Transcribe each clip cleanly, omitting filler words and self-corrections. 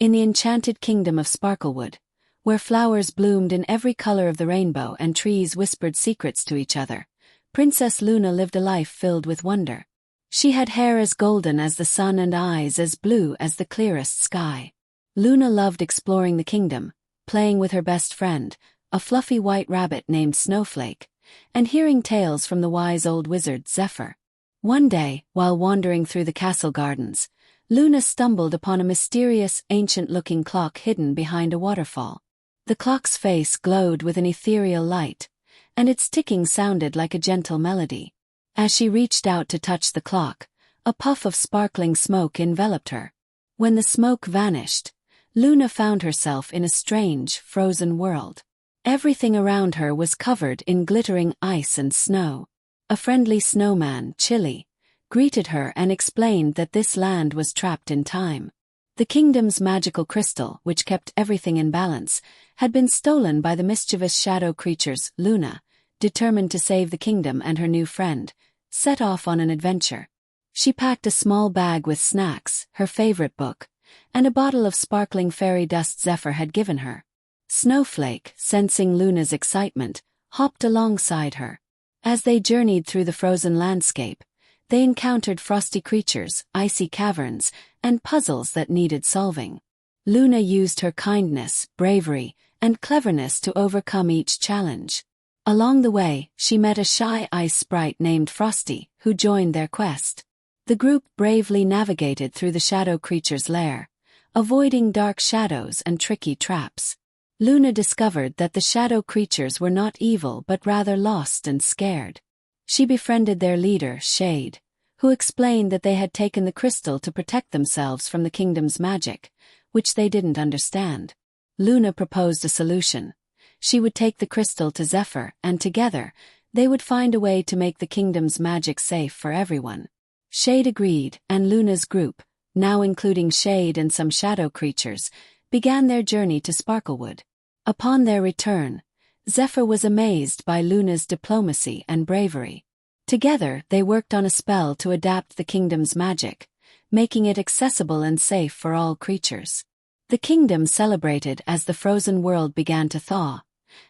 In the enchanted kingdom of Sparklewood, where flowers bloomed in every color of the rainbow and trees whispered secrets to each other, Princess Luna lived a life filled with wonder. She had hair as golden as the sun and eyes as blue as the clearest sky. Luna loved exploring the kingdom, playing with her best friend, a fluffy white rabbit named Snowflake, and hearing tales from the wise old wizard Zephyr. One day, while wandering through the castle gardens, Luna stumbled upon a mysterious, ancient-looking clock hidden behind a waterfall. The clock's face glowed with an ethereal light, and its ticking sounded like a gentle melody. As she reached out to touch the clock, a puff of sparkling smoke enveloped her. When the smoke vanished, Luna found herself in a strange, frozen world. Everything around her was covered in glittering ice and snow. A friendly snowman, Chili, greeted her and explained that this land was trapped in time. The kingdom's magical crystal, which kept everything in balance, had been stolen by the mischievous shadow creatures. Luna, determined to save the kingdom and her new friend, set off on an adventure. She packed a small bag with snacks, her favorite book, and a bottle of sparkling fairy dust Zephyr had given her. Snowflake, sensing Luna's excitement, hopped alongside her. As they journeyed through the frozen landscape, they encountered frosty creatures, icy caverns, and puzzles that needed solving. Luna used her kindness, bravery, and cleverness to overcome each challenge. Along the way, she met a shy ice sprite named Frosty, who joined their quest. The group bravely navigated through the shadow creature's lair, avoiding dark shadows and tricky traps. Luna discovered that the shadow creatures were not evil but rather lost and scared. She befriended their leader, Shade, who explained that they had taken the crystal to protect themselves from the kingdom's magic, which they didn't understand. Luna proposed a solution. She would take the crystal to Zephyr, and together, they would find a way to make the kingdom's magic safe for everyone. Shade agreed, and Luna's group, now including Shade and some shadow creatures, began their journey to Sparklewood. Upon their return, Zephyr was amazed by Luna's diplomacy and bravery. Together, they worked on a spell to adapt the kingdom's magic, making it accessible and safe for all creatures. The kingdom celebrated as the frozen world began to thaw,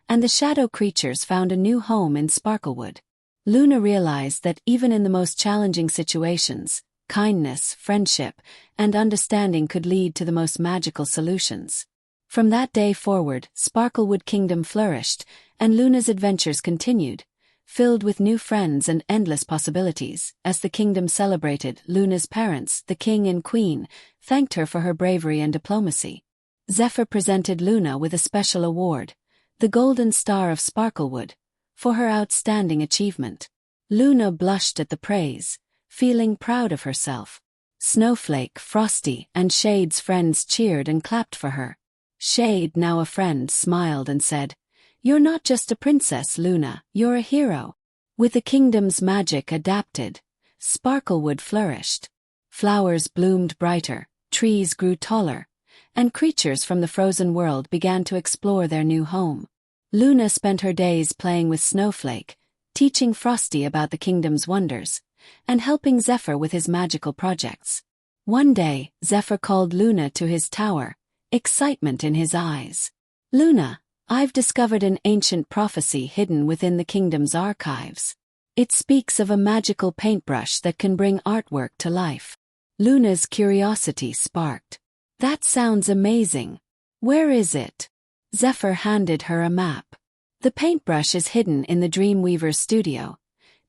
and the shadow creatures found a new home in Sparklewood. Luna realized that even in the most challenging situations, kindness, friendship, and understanding could lead to the most magical solutions. From that day forward, Sparklewood Kingdom flourished, and Luna's adventures continued, filled with new friends and endless possibilities. As the kingdom celebrated, Luna's parents, the king and queen, thanked her for her bravery and diplomacy. Zephyr presented Luna with a special award, the Golden Star of Sparklewood, for her outstanding achievement. Luna blushed at the praise, feeling proud of herself. Snowflake, Frosty, and Shade's friends cheered and clapped for her. Shade, now a friend, smiled and said, "You're not just a princess, Luna, you're a hero." With the kingdom's magic adapted, Sparklewood flourished. Flowers bloomed brighter, trees grew taller, and creatures from the frozen world began to explore their new home. Luna spent her days playing with Snowflake, teaching Frosty about the kingdom's wonders, and helping Zephyr with his magical projects. One day, Zephyr called Luna to his tower, excitement in his eyes. "Luna, I've discovered an ancient prophecy hidden within the kingdom's archives. It speaks of a magical paintbrush that can bring artwork to life." Luna's curiosity sparked. "That sounds amazing. Where is it?" Zephyr handed her a map. "The paintbrush is hidden in the Dreamweaver's studio,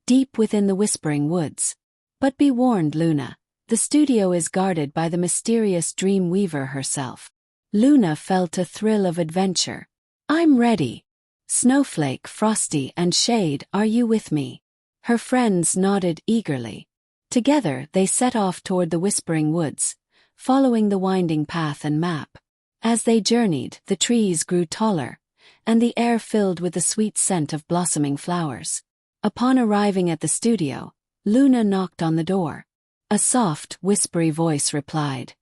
deep within the Whispering Woods. But be warned, Luna, the studio is guarded by the mysterious Dreamweaver herself." Luna felt a thrill of adventure. "I'm ready. Snowflake, Frosty, and Shade, are you with me?" Her friends nodded eagerly. Together, they set off toward the Whispering Woods, following the winding path and map. As they journeyed, the trees grew taller, and the air filled with the sweet scent of blossoming flowers. Upon arriving at the studio, Luna knocked on the door. A soft, whispery voice replied,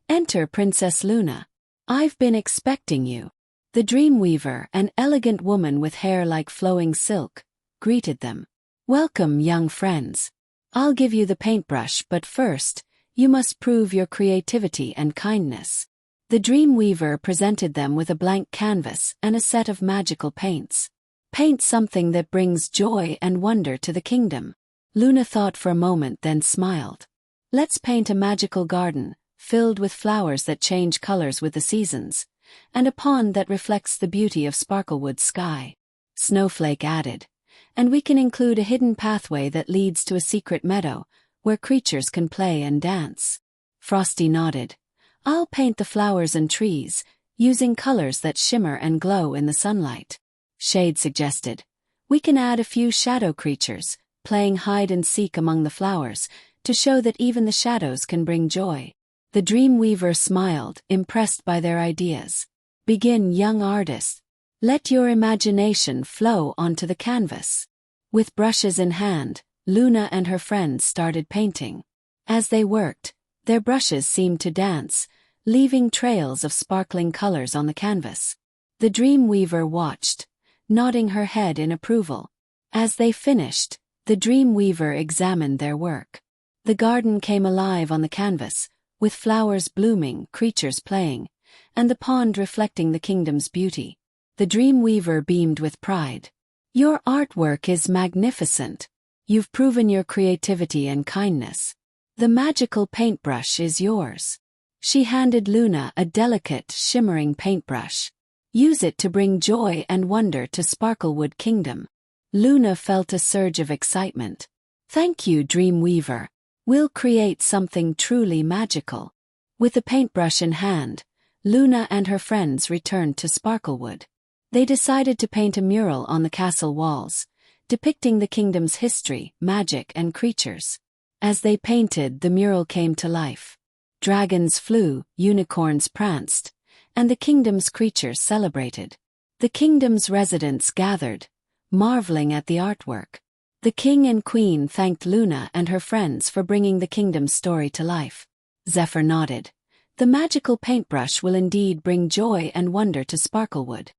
"Enter, Princess Luna. I've been expecting you." The Dreamweaver, an elegant woman with hair like flowing silk, greeted them. "Welcome, young friends. I'll give you the paintbrush, but first, you must prove your creativity and kindness." The dream weaver presented them with a blank canvas and a set of magical paints. Paint something that brings joy and wonder to the kingdom. Luna thought for a moment, then smiled. Let's paint a magical garden, filled with flowers that change colors with the seasons, and a pond that reflects the beauty of Sparklewood's sky. Snowflake added, and we can include a hidden pathway that leads to a secret meadow, where creatures can play and dance. Frosty nodded. I'll paint the flowers and trees, using colors that shimmer and glow in the sunlight. Shade suggested, we can add a few shadow creatures, playing hide and seek among the flowers, to show that even the shadows can bring joy. The dream weaver smiled, impressed by their ideas. Begin, young artist. Let your imagination flow onto the canvas. With brushes in hand, Luna and her friends started painting. As they worked, their brushes seemed to dance, leaving trails of sparkling colors on the canvas. The dream weaver watched, nodding her head in approval. As they finished, the dream weaver examined their work. The garden came alive on the canvas, with flowers blooming, creatures playing, and the pond reflecting the kingdom's beauty. The dream weaver beamed with pride. Your artwork is magnificent. You've proven your creativity and kindness. The magical paintbrush is yours. She handed Luna a delicate, shimmering paintbrush. Use it to bring joy and wonder to Sparklewood Kingdom. Luna felt a surge of excitement. Thank you, dream weaver. We'll create something truly magical. With the paintbrush in hand, Luna and her friends returned to Sparklewood. They decided to paint a mural on the castle walls, depicting the kingdom's history, magic, and creatures. As they painted, the mural came to life. Dragons flew, unicorns pranced, and the kingdom's creatures celebrated. The kingdom's residents gathered, marveling at the artwork. The king and queen thanked Luna and her friends for bringing the kingdom's story to life. Zephyr nodded. The magical paintbrush will indeed bring joy and wonder to Sparklewood.